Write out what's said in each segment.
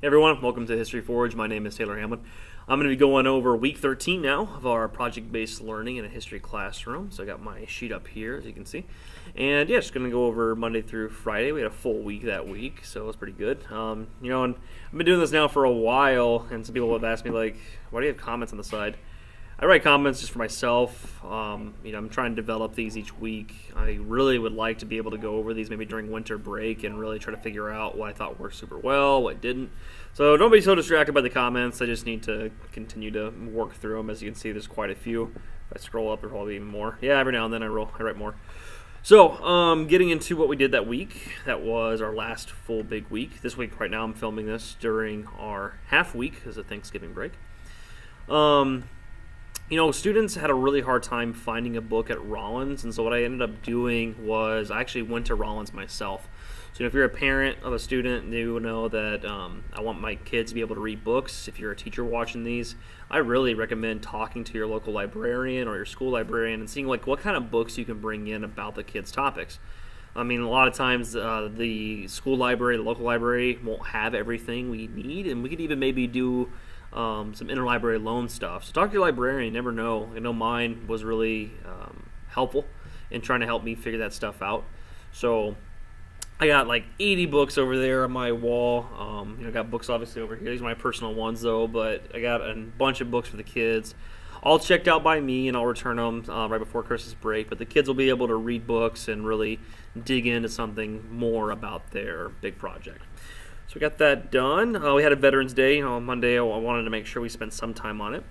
Hey everyone, welcome to History Forge. My name is Taylor Hamlin. I'm going to be going over week 13 now of our project-based learning in a history classroom. So I got my sheet up here, as you can see. And yeah, just going to go over Monday through Friday. We had a full week that week, so it was pretty good. And I've been doing this now for a while, and some people have asked me, like, why do you have comments on the side? I write comments just for myself. I'm trying to develop these each week. I really would like to be able to go over these maybe during winter break and really try to figure out what I thought worked super well, what didn't. So don't be so distracted by the comments. I just need to continue to work through them. As you can see, there's quite a few. If I scroll up, there's probably even more. Yeah, every now and then I write more. So, getting into what we did that week, that was our last full big week. This week, right now, I'm filming this during our half week as a Thanksgiving break. Students had a really hard time finding a book at Rollins, and so what I ended up doing was I actually went to Rollins myself. So if you're a parent of a student, you know that I want my kids to be able to read books. If you're a teacher watching these, I really recommend talking to your local librarian or your school librarian and seeing like what kind of books you can bring in about the kids' topics. I mean, a lot of times the school library, the local library won't have everything we need, and we could even maybe do some interlibrary loan stuff. So talk to your librarian. You never know. I know mine was really helpful in trying to help me figure that stuff out. So I got like 80 books over there on my wall. I got books obviously over here. These are my personal ones though, but I got a bunch of books for the kids, all checked out by me, and I'll return them right before Christmas break. But the kids will be able to read books and really dig into something more about their big project. So we got that done. We had a Veterans Day on Monday. I wanted to make sure we spent some time on it.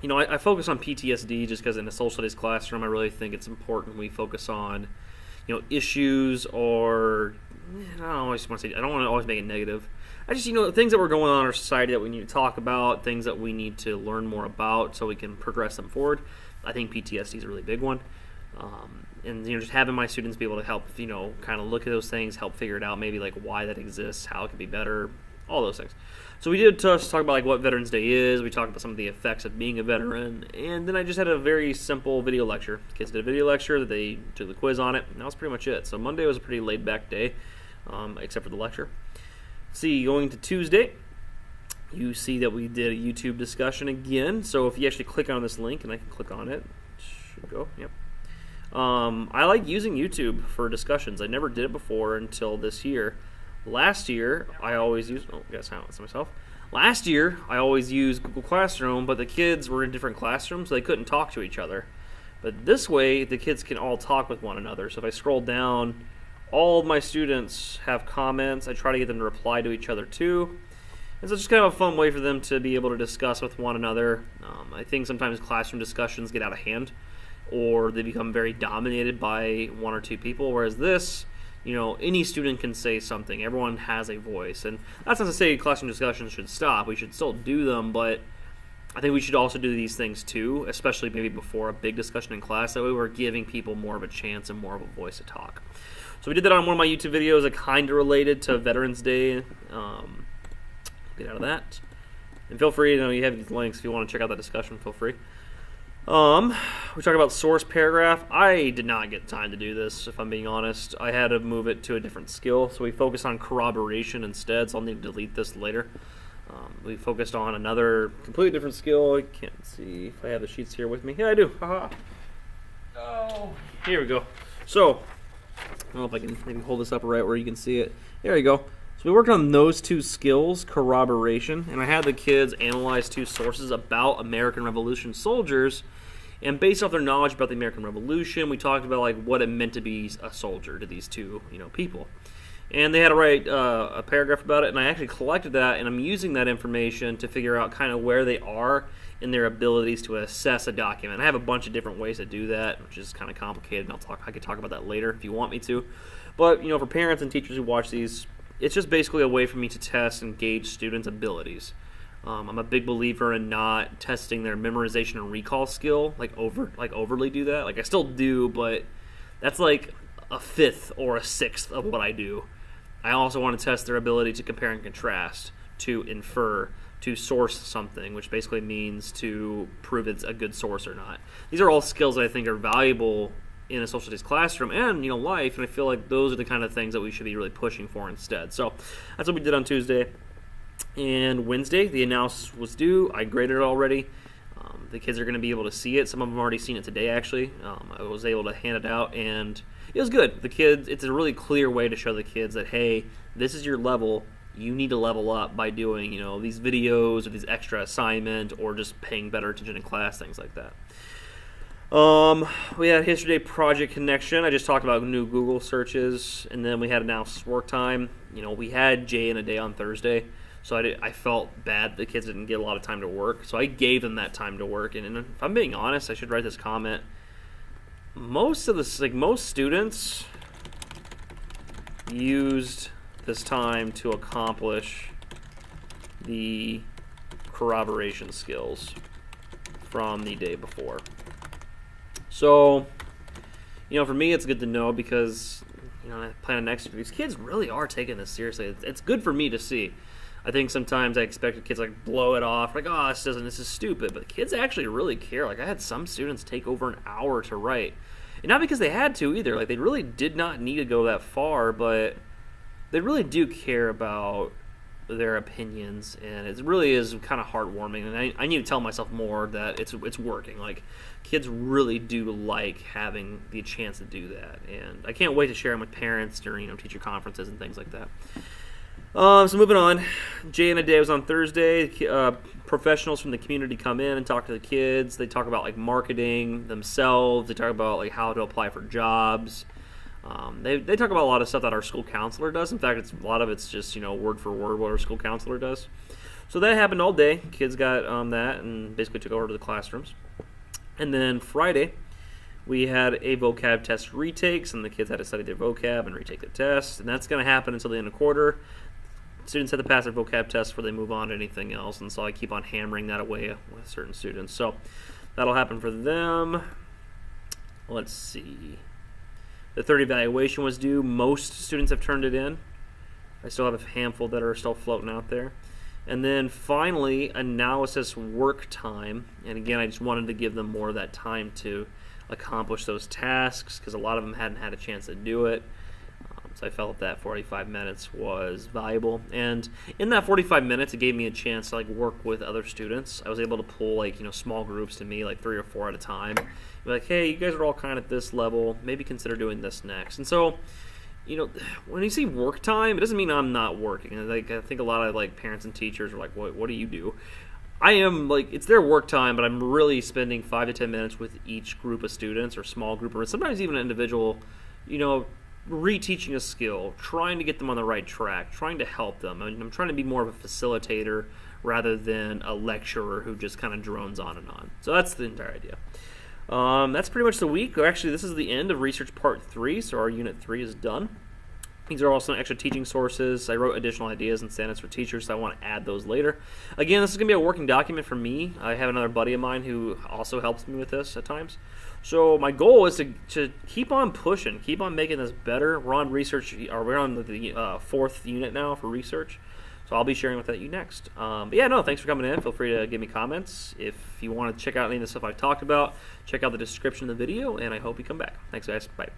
I focus on PTSD just because in a social studies classroom, I really think it's important we focus on, issues or I don't want to always make it negative. I just, things that were going on in our society that we need to talk about, things that we need to learn more about so we can progress them forward. I think PTSD is a really big one. And just having my students be able to help, kind of look at those things, help figure it out, maybe like why that exists, how it can be better, all those things. So we did talk about like what Veterans Day is. We talked about some of the effects of being a veteran, and then I just had a very simple video lecture. The kids did a video lecture, that they took the quiz on it, and that was pretty much it. So Monday was a pretty laid-back day, except for the lecture. See, going to Tuesday, you see that we did a YouTube discussion again. So if you actually click on this link, and I can click on it, should go, yep. I like using YouTube for discussions. I never did it before until this year. Last year, I always used... Oh, I got to silence myself. Last year, I always used Google Classroom, but the kids were in different classrooms, so they couldn't talk to each other. But this way, the kids can all talk with one another. So if I scroll down, all of my students have comments. I try to get them to reply to each other, too. And so it's just kind of a fun way for them to be able to discuss with one another. I think sometimes classroom discussions get out of hand, or they become very dominated by one or two people, whereas this, any student can say something. Everyone has a voice, and that's not to say classroom discussions should stop. We should still do them, but I think we should also do these things too, especially maybe before a big discussion in class. That way we're giving people more of a chance and more of a voice to talk. So we did that on one of my YouTube videos that kind of related to Veterans Day. Get out of that. And feel free, you have these links if you want to check out that discussion, feel free. We talk about source paragraph. I did not get time to do this, if I'm being honest. I had to move it to a different skill, so we focused on corroboration instead, so I'll need to delete this later. We focused on another completely different skill. I can't see if I have the sheets here with me. Yeah, I do. Haha. Oh, here we go. So, I don't know if I can maybe hold this up right where you can see it. There you go. So we worked on those two skills, corroboration, and I had the kids analyze two sources about American Revolution soldiers, and based off their knowledge about the American Revolution, we talked about like what it meant to be a soldier to these two, people. And they had to write a paragraph about it, and I actually collected that, and I'm using that information to figure out kind of where they are in their abilities to assess a document. I have a bunch of different ways to do that, which is kind of complicated, and I could talk about that later if you want me to. But, for parents and teachers who watch these, it's just basically a way for me to test and gauge students' abilities. I'm a big believer in not testing their memorization and recall skill, overly do that. Like I still do, but that's like a fifth or a sixth of what I do. I also want to test their ability to compare and contrast, to infer, to source something, which basically means to prove it's a good source or not. These are all skills that I think are valuable in a social studies classroom and life, and I feel like those are the kind of things that we should be really pushing for instead. So that's what we did on Tuesday. And Wednesday, the announcement was due. I graded it already. The kids are going to be able to see it. Some of them have already seen it today, actually. I was able to hand it out, and it was good. The kids, it's a really clear way to show the kids that, hey, this is your level. You need to level up by doing, these videos or these extra assignment or just paying better attention in class, things like that. We had History Day Project Connection. I just talked about new Google searches, and then we had announced work time. We had Jay in a day on Thursday, so I felt bad the kids didn't get a lot of time to work, so I gave them that time to work. And if I'm being honest, I should write this comment. Most students used this time to accomplish the corroboration skills from the day before. So, for me, it's good to know because, I plan on next year. These kids really are taking this seriously. It's good for me to see. I think sometimes I expect kids blow it off, this is stupid. But kids actually really care. I had some students take over an hour to write. And not because they had to either. They really did not need to go that far, but they really do care about their opinions, and it really is kind of heartwarming. And I need to tell myself more that it's working. Kids really do like having the chance to do that, and I can't wait to share them with parents during teacher conferences and things like that. So moving on, Jay in a Day was on Thursday. Professionals from the community come in and talk to the kids. They talk about marketing themselves. They talk about how to apply for jobs. They talk about a lot of stuff that our school counselor does. In fact, a lot of it's just word for word what our school counselor does. So that happened all day. Kids got that and basically took over to the classrooms. And then Friday, we had a vocab test retakes, and the kids had to study their vocab and retake the test. And that's going to happen until the end of quarter. Students have to pass their vocab test before they move on to anything else, and so I keep on hammering that away with certain students. So that'll happen for them. Let's see. The third evaluation was due. Most students have turned it in. I still have a handful that are still floating out there. And then finally, analysis work time. And again, I just wanted to give them more of that time to accomplish those tasks because a lot of them hadn't had a chance to do it. So I felt that 45 minutes was valuable. And in that 45 minutes, it gave me a chance to work with other students. I was able to pull small groups to me, 3 or 4 at a time. Be hey, you guys are all kind of at this level. Maybe consider doing this next. And so, when you see work time, it doesn't mean I'm not working. And I think a lot of parents and teachers are what do you do? I am it's their work time, but I'm really spending 5 to 10 minutes with each group of students or small group, or sometimes even an individual, reteaching a skill, trying to get them on the right track, trying to help them. I'm trying to be more of a facilitator rather than a lecturer who just kind of drones on and on. So that's the entire idea. That's pretty much the week. Actually, this is the end of Research Part 3, so our Unit 3 is done. These are also extra teaching sources. I wrote additional ideas and standards for teachers, so I want to add those later. Again, this is going to be a working document for me. I have another buddy of mine who also helps me with this at times. So my goal is to keep on pushing, keep on making this better. We're on we're on the fourth unit now for research. So I'll be sharing with you next. Thanks for coming in. Feel free to give me comments. If you want to check out any of the stuff I've talked about, check out the description of the video, and I hope you come back. Thanks, guys. Bye.